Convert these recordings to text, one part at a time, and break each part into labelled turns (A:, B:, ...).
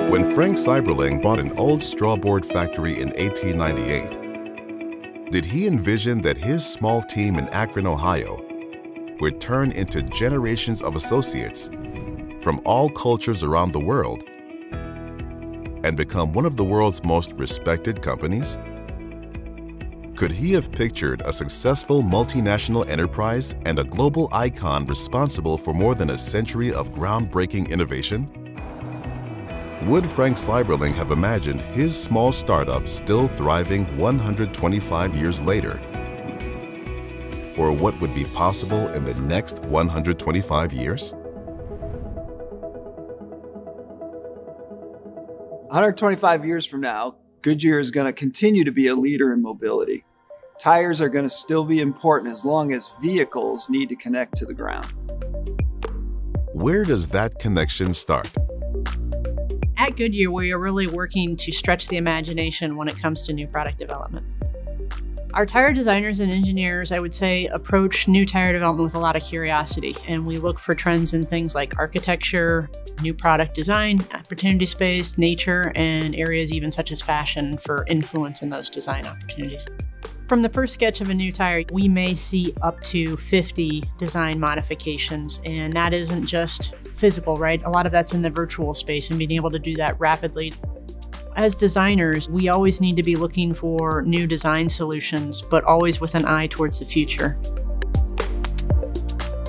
A: When Frank Seiberling bought an old straw board factory in 1898, did he envision that his small team in Akron, Ohio, would turn into generations of associates from all cultures around the world and become one of the world's most respected companies? Could he have pictured a successful multinational enterprise and a global icon responsible for more than a century of groundbreaking innovation? Would Frank Seiberling have imagined his small startup still thriving 125 years later? Or what would be possible in the next 125 years?
B: 125 years from now, Goodyear is going to continue to be a leader in mobility. Tires are going to still be important as long as vehicles need to connect to the ground.
A: Where does that connection start?
C: At Goodyear, we are really working to stretch the imagination when it comes to new product development. Our tire designers and engineers, I would say, approach new tire development with a lot of curiosity, and we look for trends in things like architecture, new product design, opportunity space, nature, and areas even such as fashion for influence in those design opportunities. From the first sketch of a new tire, we may see up to 50 design modifications, and that isn't just physical, right? A lot of that's in the virtual space and being able to do that rapidly. As designers, we always need to be looking for new design solutions, but always with an eye towards the future.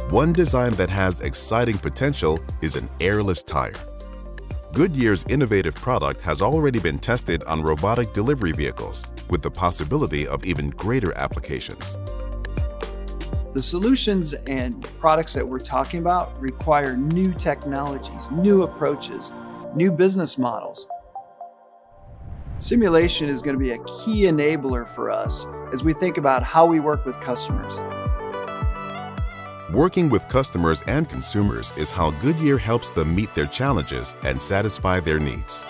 A: One design that has exciting potential is an airless tire. Goodyear's innovative product has already been tested on robotic delivery vehicles, with the possibility of even greater applications.
B: The solutions and products that we're talking about require new technologies, new approaches, new business models. Simulation is going to be a key enabler for us as we think about how we work with customers.
A: Working with customers and consumers is how Goodyear helps them meet their challenges and satisfy their needs.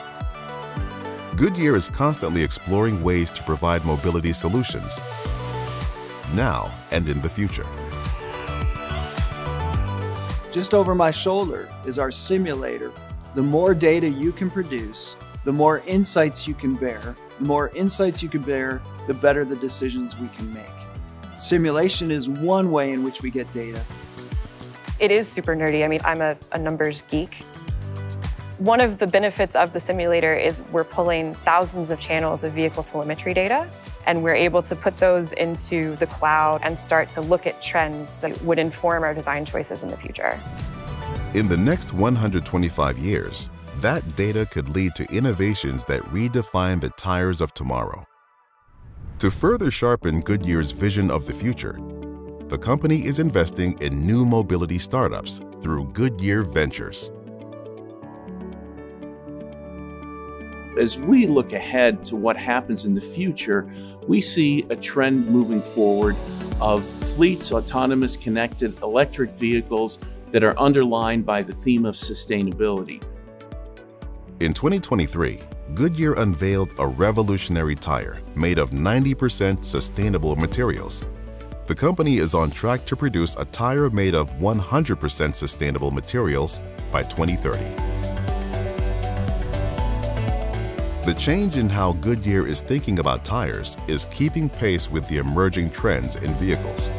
A: Goodyear is constantly exploring ways to provide mobility solutions, now and in the future.
B: Just over my shoulder is our simulator. The more data you can produce, the more insights you can bear. The more insights you can bear, the better the decisions we can make. Simulation is one way in which we get data.
D: It is super nerdy. I mean, I'm a numbers geek. One of the benefits of the simulator is we're pulling thousands of channels of vehicle telemetry data, and we're able to put those into the cloud and start to look at trends that would inform our design choices in the future.
A: In the next 125 years, that data could lead to innovations that redefine the tires of tomorrow. To further sharpen Goodyear's vision of the future, the company is investing in new mobility startups through Goodyear Ventures.
E: As we look ahead to what happens in the future, we see a trend moving forward of fleets, autonomous, connected electric vehicles that are underlined by the theme of sustainability.
A: In 2023, Goodyear unveiled a revolutionary tire made of 90% sustainable materials. The company is on track to produce a tire made of 100% sustainable materials by 2030. The change in how Goodyear is thinking about tires is keeping pace with the emerging trends in vehicles.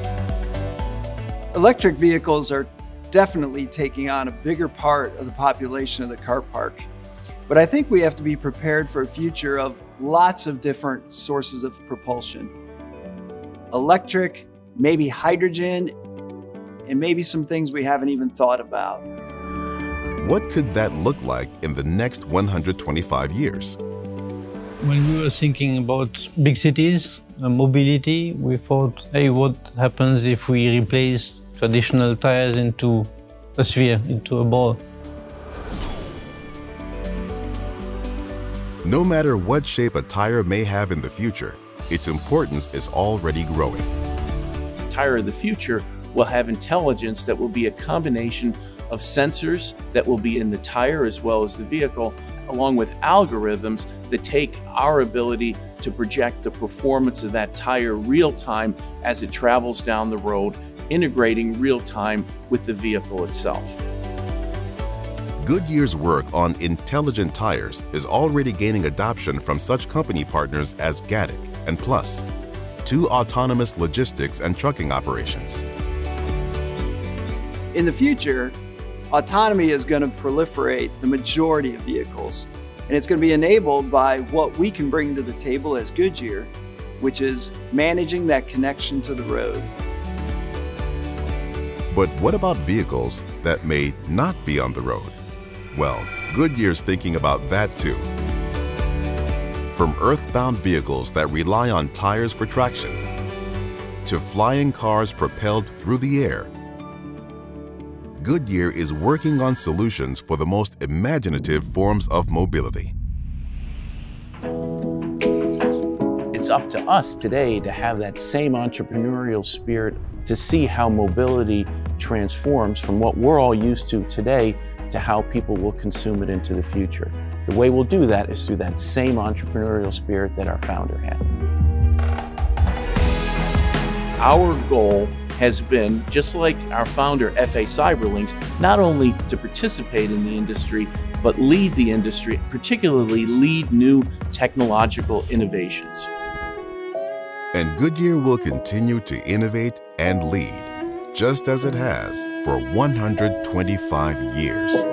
B: Electric vehicles are definitely taking on a bigger part of the population of the car park. But I think we have to be prepared for a future of lots of different sources of propulsion. Electric, maybe hydrogen, and maybe some things we haven't even thought about.
A: What could that look like in the next 125 years?
F: When we were thinking about big cities and mobility, we thought, hey, what happens if we replace traditional tires into a sphere, into a ball?
A: No matter what shape a tire may have in the future, its importance is already growing.
E: The tire of the future will have intelligence that will be a combination of sensors that will be in the tire as well as the vehicle, along with algorithms that take our ability to project the performance of that tire real time as it travels down the road integrating real time with the vehicle itself.
A: Goodyear's work on intelligent tires is already gaining adoption from such company partners as Gelecek and Plus, two autonomous logistics and trucking operations.
B: In the future, autonomy is going to proliferate the majority of vehicles, and it's going to be enabled by what we can bring to the table as Goodyear, which is managing that connection to the road.
A: But what about vehicles that may not be on the road? Well, Goodyear's thinking about that too. From earthbound vehicles that rely on tires for traction, to flying cars propelled through the air, Goodyear is working on solutions for the most imaginative forms of mobility.
E: It's up to us today to have that same entrepreneurial spirit to see how mobility transforms from what we're all used to today to how people will consume it into the future. The way we'll do that is through that same entrepreneurial spirit that our founder had. Our goal has been, just like our founder, F.A. Cyberlinks, not only to participate in the industry, but lead the industry, particularly lead new technological innovations.
A: And Goodyear will continue to innovate and lead, just as it has for 125 years.